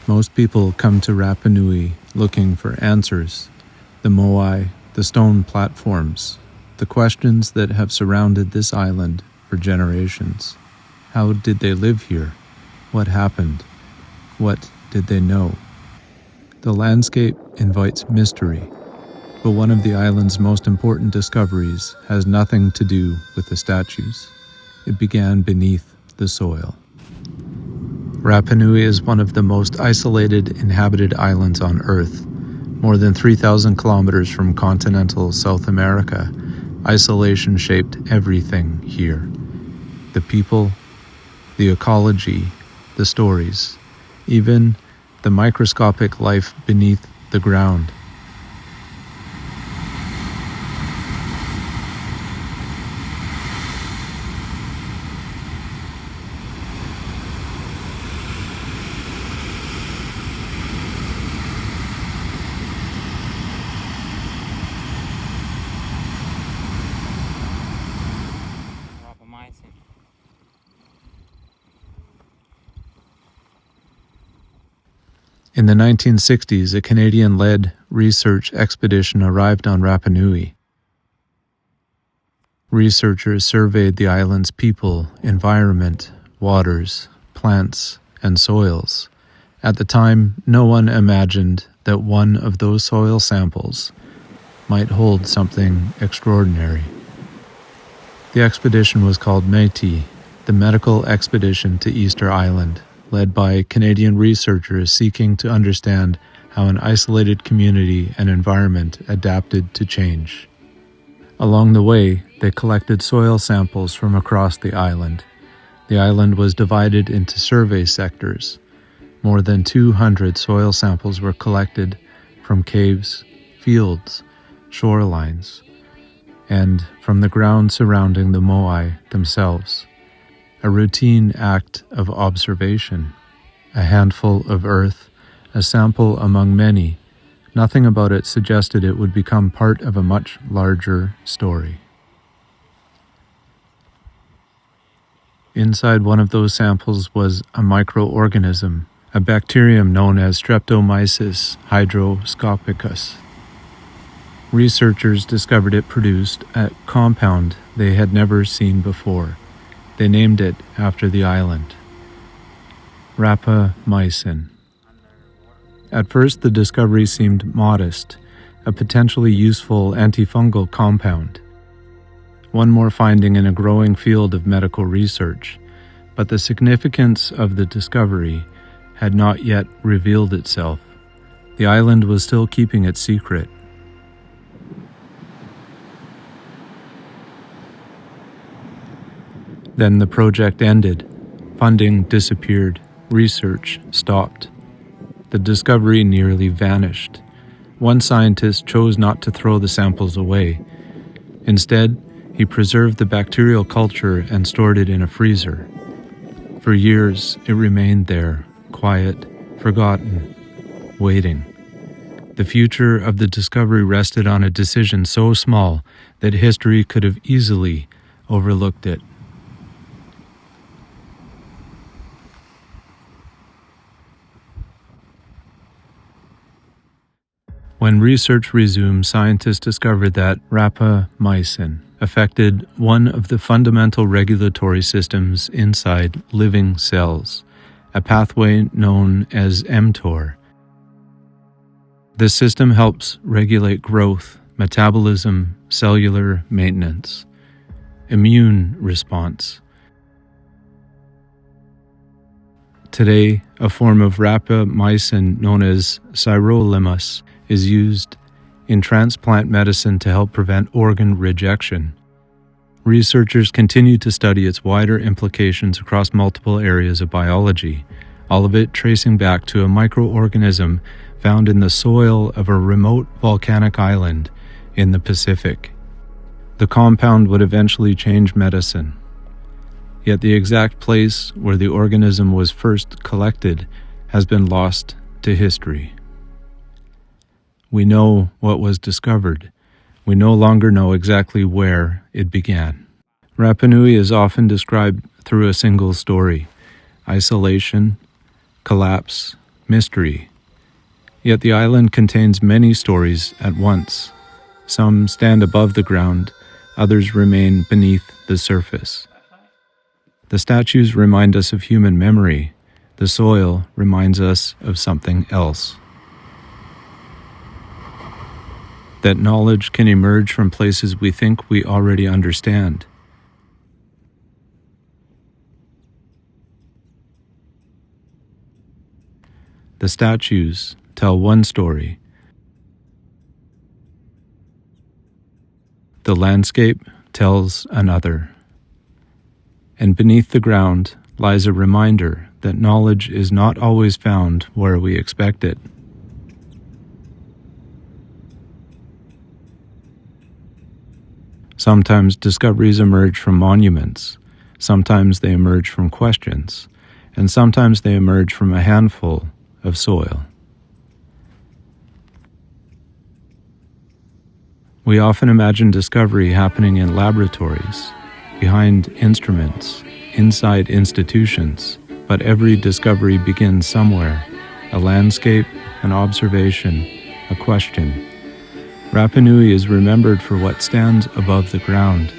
Most people come to Rapa Nui looking for answers. The moai, the stone platforms, the questions that have surrounded this island for generations. How did they live here? What happened? What did they know? The landscape invites mystery, but one of the island's most important discoveries has nothing to do with the statues. It began beneath the soil. Rapa Nui is one of the most isolated inhabited islands on Earth. More than 3,000 kilometers from continental South America, isolation shaped everything here. The people, the ecology, the stories, even the microscopic life beneath the ground. Rapamycin. In the 1960s, a Canadian-led research expedition arrived on Rapa Nui. Researchers surveyed the island's people, environment, waters, plants, and soils. At the time, no one imagined that one of those soil samples might hold something extraordinary. The expedition was called Métis, the Medical Expedition to Easter Island, led by Canadian researchers seeking to understand how an isolated community and environment adapted to change. Along the way, they collected soil samples from across the island. The island was divided into survey sectors. More than 200 soil samples were collected from caves, fields, shorelines, and from the ground surrounding the moai themselves. A routine act of observation. A handful of earth, a sample among many. Nothing about it suggested it would become part of a much larger story. Inside one of those samples was a microorganism, a bacterium known as Streptomyces hygroscopicus. Researchers discovered it produced a compound they had never seen before. They named it after the island, Rapamycin. At first, the discovery seemed modest, a potentially useful antifungal compound. One more finding in a growing field of medical research, but the significance of the discovery had not yet revealed itself. The island was still keeping it secret. Then the project ended. Funding disappeared. Research stopped. The discovery nearly vanished. One scientist chose not to throw the samples away. Instead, he preserved the bacterial culture and stored it in a freezer. For years, it remained there, quiet, forgotten, waiting. The future of the discovery rested on a decision so small that history could have easily overlooked it. When research resumed, scientists discovered that rapamycin affected one of the fundamental regulatory systems inside living cells, a pathway known as mTOR. This system helps regulate growth, metabolism, cellular maintenance, immune response. Today, a form of rapamycin known as Sirolimus is used in transplant medicine to help prevent organ rejection. Researchers continue to study its wider implications across multiple areas of biology, all of it tracing back to a microorganism found in the soil of a remote volcanic island in the Pacific. The compound would eventually change medicine. Yet the exact place where the organism was first collected has been lost to history. We know what was discovered. We no longer know exactly where it began. Rapa Nui is often described through a single story: isolation, collapse, mystery. Yet the island contains many stories at once. Some stand above the ground, others remain beneath the surface. The statues remind us of human memory. The soil reminds us of something else. That knowledge can emerge from places we think we already understand. The statues tell one story. The landscape tells another. And beneath the ground lies a reminder that knowledge is not always found where we expect it. Sometimes discoveries emerge from monuments, sometimes they emerge from questions, and sometimes they emerge from a handful of soil. We often imagine discovery happening in laboratories, behind instruments, inside institutions, but every discovery begins somewhere: a landscape, an observation, a question. Rapa Nui is remembered for what stands above the ground,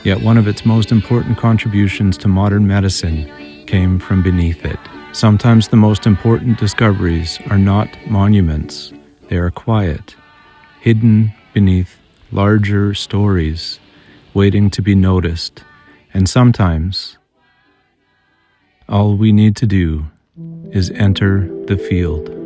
yet one of its most important contributions to modern medicine came from beneath it. Sometimes the most important discoveries are not monuments, they are quiet, hidden beneath larger stories, waiting to be noticed. And sometimes all we need to do is enter the field.